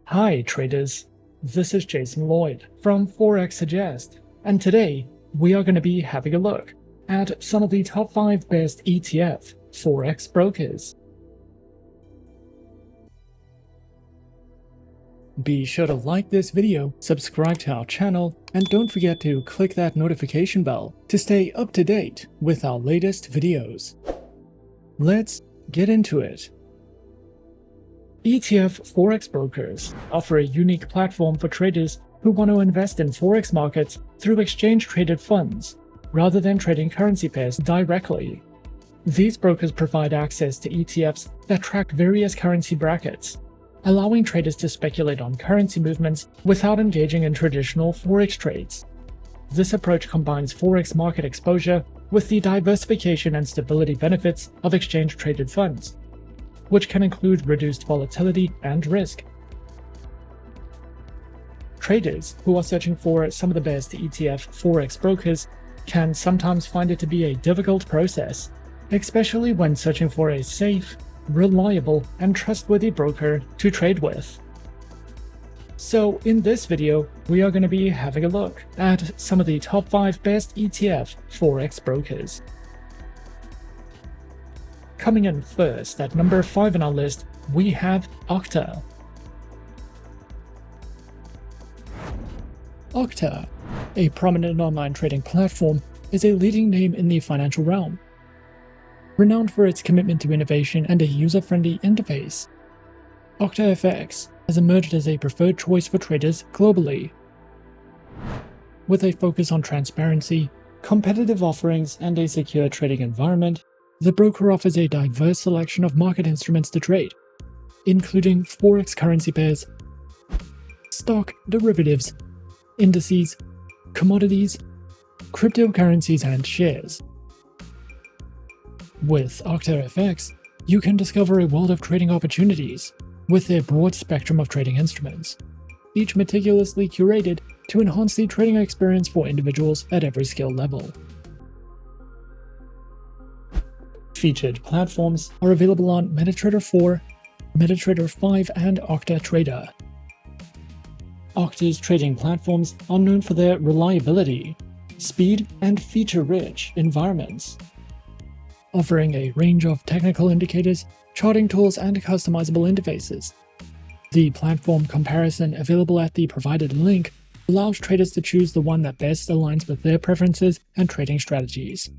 Hi traders, this is Jason Lloyd from Forexsuggest, and today we are going to be having a look at some of the top 5 best ETF Forex brokers. Be sure to like this video, subscribe to our channel, and don't forget to click that notification bell to stay up to date with our latest videos. Let's get into it. ETF Forex brokers offer a unique platform for traders who want to invest in Forex markets through exchange-traded funds, rather than trading currency pairs directly. These brokers provide access to ETFs that track various currency brackets, allowing traders to speculate on currency movements without engaging in traditional Forex trades. This approach combines Forex market exposure with the diversification and stability benefits of exchange-traded funds, which can include reduced volatility and risk. Traders who are searching for some of the best ETF Forex brokers can sometimes find it to be a difficult process, especially when searching for a safe, reliable, and trustworthy broker to trade with. So in this video, we are going to be having a look at some of the top 5 best ETF Forex brokers. Coming in first, at number 5 on our list, we have Octa. Octa, a prominent online trading platform, is a leading name in the financial realm. Renowned for its commitment to innovation and a user-friendly interface, Octa FX has emerged as a preferred choice for traders globally. With a focus on transparency, competitive offerings, and a secure trading environment, the broker offers a diverse selection of market instruments to trade, including Forex currency pairs, stock derivatives, indices, commodities, cryptocurrencies, and shares. With Octa FX, you can discover a world of trading opportunities with their broad spectrum of trading instruments, each meticulously curated to enhance the trading experience for individuals at every skill level. Featured platforms are available on MetaTrader 4, MetaTrader 5, and Octa Trader. Octa's trading platforms are known for their reliability, speed, and feature-rich environments, offering a range of technical indicators, charting tools, and customizable interfaces. The platform comparison available at the provided link allows traders to choose the one that best aligns with their preferences and trading strategies.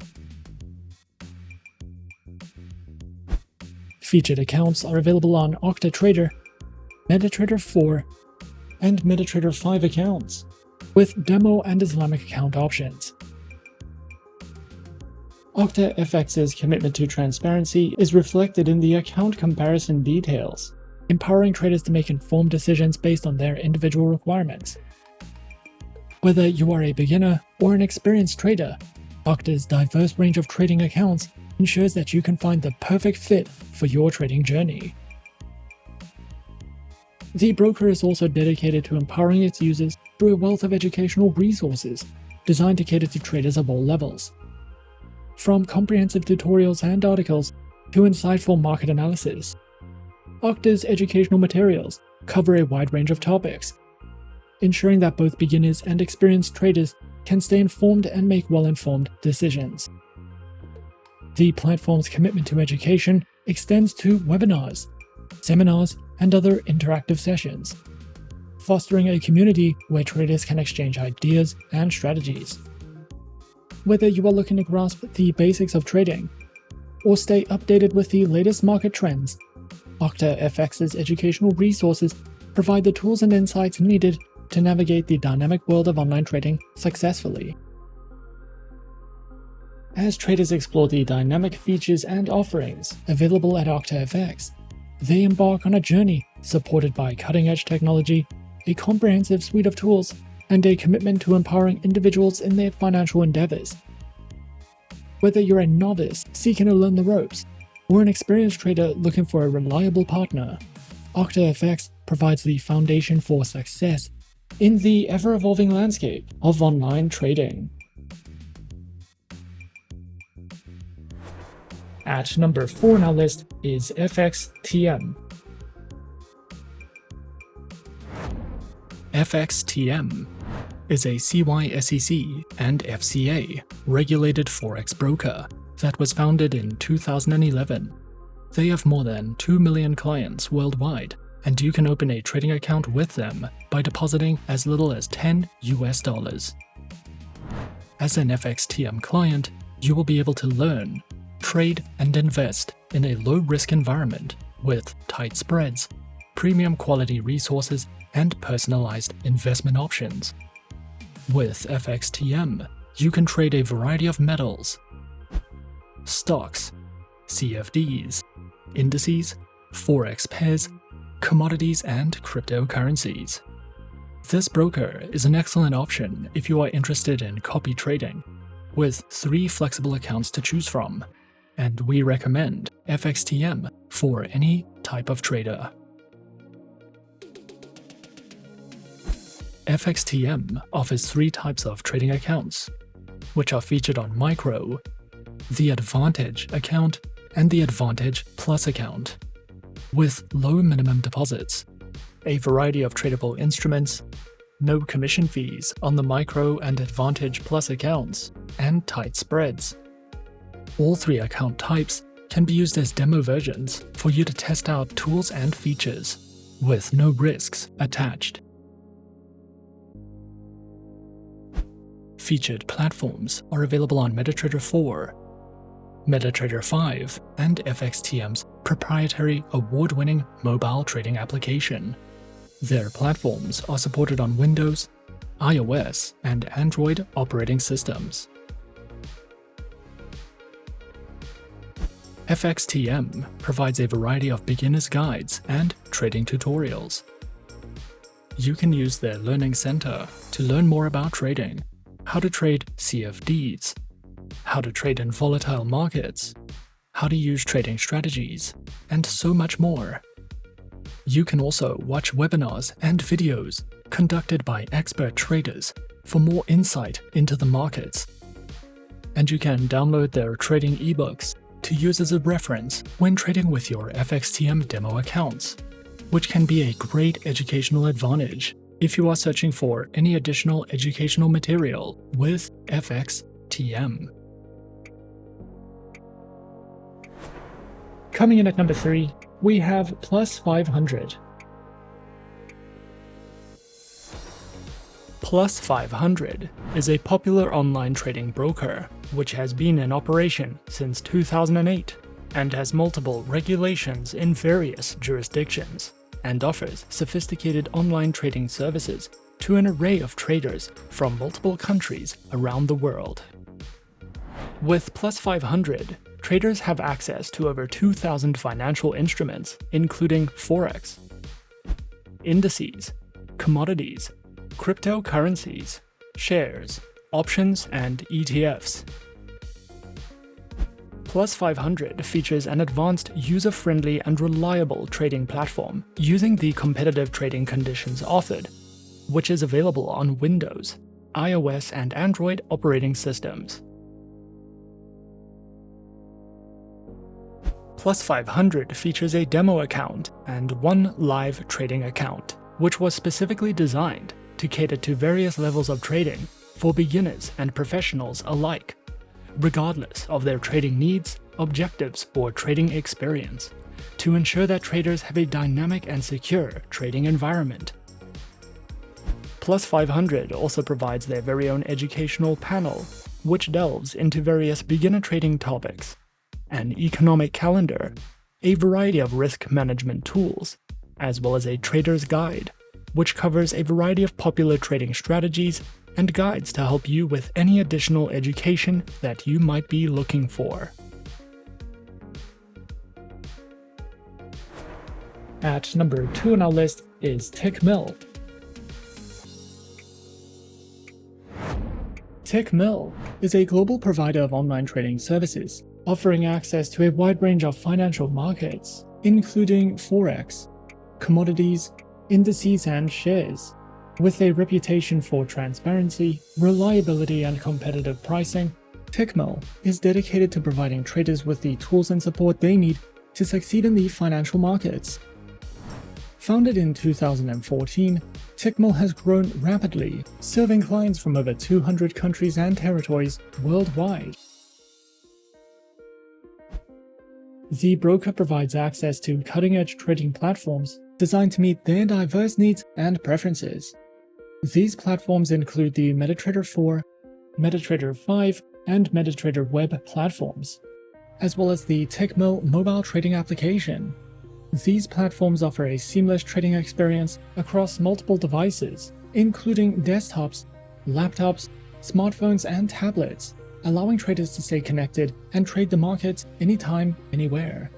Featured accounts are available on Octa Trader, MetaTrader 4, and MetaTrader 5 accounts, with demo and Islamic account options. Octa FX's commitment to transparency is reflected in the account comparison details, empowering traders to make informed decisions based on their individual requirements. Whether you are a beginner or an experienced trader, Octa's diverse range of trading accounts ensures that you can find the perfect fit for your trading journey. The broker is also dedicated to empowering its users through a wealth of educational resources designed to cater to traders of all levels. From comprehensive tutorials and articles to insightful market analysis, Octa's educational materials cover a wide range of topics, ensuring that both beginners and experienced traders can stay informed and make well-informed decisions. The platform's commitment to education extends to webinars, seminars, and other interactive sessions, fostering a community where traders can exchange ideas and strategies. Whether you are looking to grasp the basics of trading or stay updated with the latest market trends, Octa FX's educational resources provide the tools and insights needed to navigate the dynamic world of online trading successfully. As traders explore the dynamic features and offerings available at Octa FX, they embark on a journey supported by cutting-edge technology, a comprehensive suite of tools, and a commitment to empowering individuals in their financial endeavors. Whether you're a novice seeking to learn the ropes, or an experienced trader looking for a reliable partner, Octa FX provides the foundation for success in the ever-evolving landscape of online trading. At number 4 on our list is FXTM. FXTM is a CySEC and FCA-regulated Forex broker that was founded in 2011. They have more than 2 million clients worldwide, and you can open a trading account with them by depositing as little as $10 US. As an FXTM client, you will be able to learn, trade, and invest in a low-risk environment with tight spreads, premium quality resources, and personalized investment options. With FXTM, you can trade a variety of metals, stocks, CFDs, indices, Forex pairs, commodities, and cryptocurrencies. This broker is an excellent option if you are interested in copy trading, with 3 flexible accounts to choose from, and we recommend FXTM for any type of trader. FXTM offers 3 types of trading accounts, which are featured on Micro, the Advantage account, and the Advantage Plus account, with low minimum deposits, a variety of tradable instruments, no commission fees on the Micro and Advantage Plus accounts, and tight spreads. All 3 account types can be used as demo versions for you to test out tools and features, with no risks attached. Featured platforms are available on MetaTrader 4, MetaTrader 5, and FXTM's proprietary award-winning mobile trading application. Their platforms are supported on Windows, iOS, and Android operating systems. FXTM provides a variety of beginner's guides and trading tutorials. You can use their Learning Center to learn more about trading, how to trade CFDs, how to trade in volatile markets, how to use trading strategies, and so much more. You can also watch webinars and videos conducted by expert traders for more insight into the markets. And you can download their trading ebooks to use as a reference when trading with your FXTM demo accounts, which can be a great educational advantage if you are searching for any additional educational material with FXTM. Coming in at number 3, we have Plus 500. Plus 500 is a popular online trading broker which has been in operation since 2008 and has multiple regulations in various jurisdictions, and offers sophisticated online trading services to an array of traders from multiple countries around the world. With Plus 500, traders have access to over 2,000 financial instruments, including Forex, indices, commodities, cryptocurrencies, shares, options, and ETFs. Plus 500 features an advanced, user-friendly, and reliable trading platform using the competitive trading conditions offered, which is available on Windows, iOS, and Android operating systems. Plus 500 features a demo account and 1 live trading account, which was specifically designed to cater to various levels of trading for beginners and professionals alike, regardless of their trading needs, objectives, or trading experience, to ensure that traders have a dynamic and secure trading environment. Plus 500 also provides their very own educational panel, which delves into various beginner trading topics, an economic calendar, a variety of risk management tools, as well as a trader's guide, which covers a variety of popular trading strategies and guides to help you with any additional education that you might be looking for. At number 2 on our list is Tickmill. Tickmill is a global provider of online trading services, offering access to a wide range of financial markets, including Forex, commodities, indices, and shares. With a reputation for transparency, reliability, and competitive pricing, Tickmill is dedicated to providing traders with the tools and support they need to succeed in the financial markets. Founded in 2014, Tickmill has grown rapidly, serving clients from over 200 countries and territories worldwide. The broker provides access to cutting-edge trading platforms designed to meet their diverse needs and preferences. These platforms include the MetaTrader 4, MetaTrader 5, and MetaTrader Web platforms, as well as the Tickmill mobile trading application. These platforms offer a seamless trading experience across multiple devices, including desktops, laptops, smartphones, and tablets, allowing traders to stay connected and trade the market anytime, anywhere.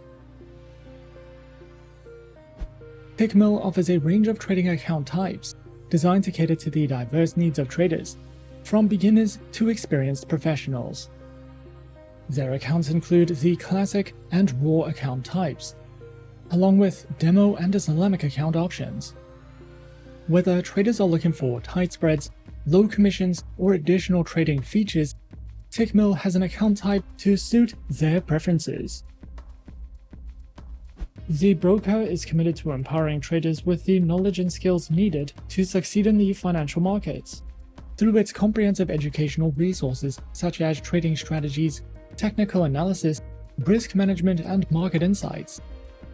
Tickmill offers a range of trading account types designed to cater to the diverse needs of traders, from beginners to experienced professionals. Their accounts include the classic and raw account types, along with demo and Islamic account options. Whether traders are looking for tight spreads, low commissions, or additional trading features, Tickmill has an account type to suit their preferences. The broker is committed to empowering traders with the knowledge and skills needed to succeed in the financial markets. Through its comprehensive educational resources such as trading strategies, technical analysis, risk management, and market insights.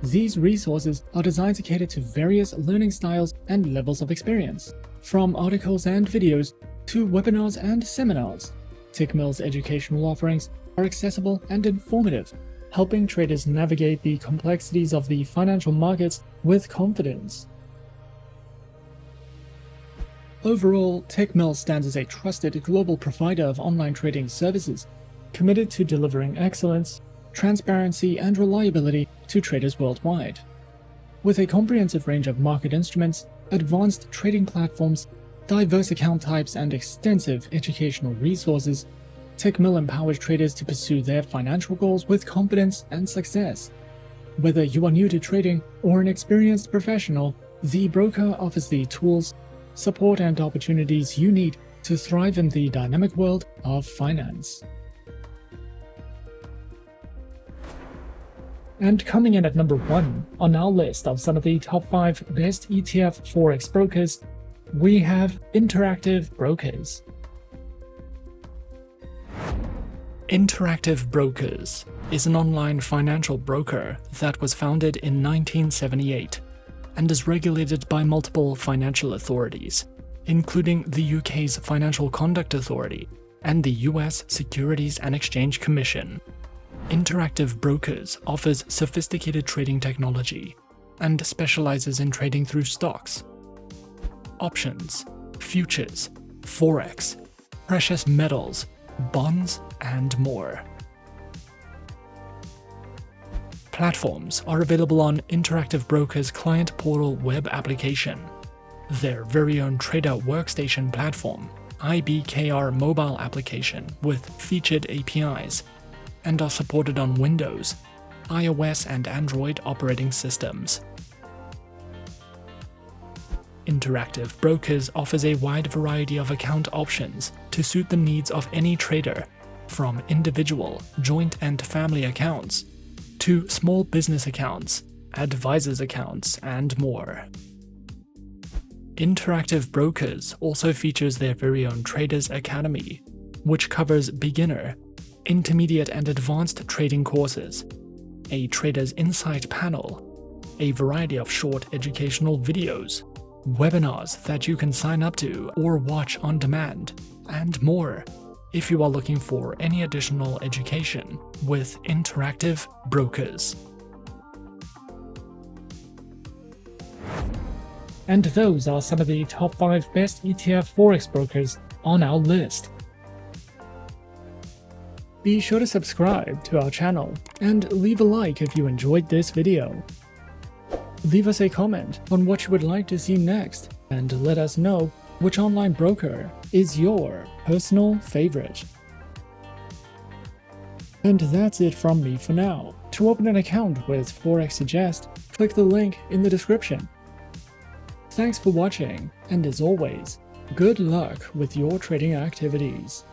These resources are designed to cater to various learning styles and levels of experience, from articles and videos to webinars and seminars. Tickmill's educational offerings are accessible and informative, helping traders navigate the complexities of the financial markets with confidence. Overall, Tickmill stands as a trusted global provider of online trading services, committed to delivering excellence, transparency, and reliability to traders worldwide. With a comprehensive range of market instruments, advanced trading platforms, diverse account types, and extensive educational resources, Tickmill empowers traders to pursue their financial goals with confidence and success. Whether you are new to trading or an experienced professional, the broker offers the tools, support, and opportunities you need to thrive in the dynamic world of finance. And coming in at number 1 on our list of some of the top 5 best ETF Forex brokers, we have Interactive Brokers. Interactive Brokers is an online financial broker that was founded in 1978 and is regulated by multiple financial authorities, including the UK's Financial Conduct Authority and the US Securities and Exchange Commission. Interactive Brokers offers sophisticated trading technology and specializes in trading through stocks, options, futures, forex, precious metals, bonds, and more. Platforms are available on Interactive Brokers' client portal web application, their very own trader workstation platform, IBKR mobile application with featured APIs, and are supported on Windows, iOS, and Android operating systems. Interactive Brokers offers a wide variety of account options to suit the needs of any trader, from individual, joint, and family accounts to small business accounts, advisors accounts, and more. Interactive Brokers also features their very own Traders Academy, which covers beginner, intermediate, and advanced trading courses, a Traders Insight panel, a variety of short educational videos, webinars that you can sign up to or watch on demand, and more if you are looking for any additional education with Interactive Brokers. And those are some of the top 5 best ETF Forex brokers on our list. Be sure to subscribe to our channel and leave a like if you enjoyed this video. Leave us a comment on what you would like to see next, and let us know which online broker is your personal favorite. And that's it from me for now. To open an account with Forexsuggest, click the link in the description. Thanks for watching, and as always, good luck with your trading activities.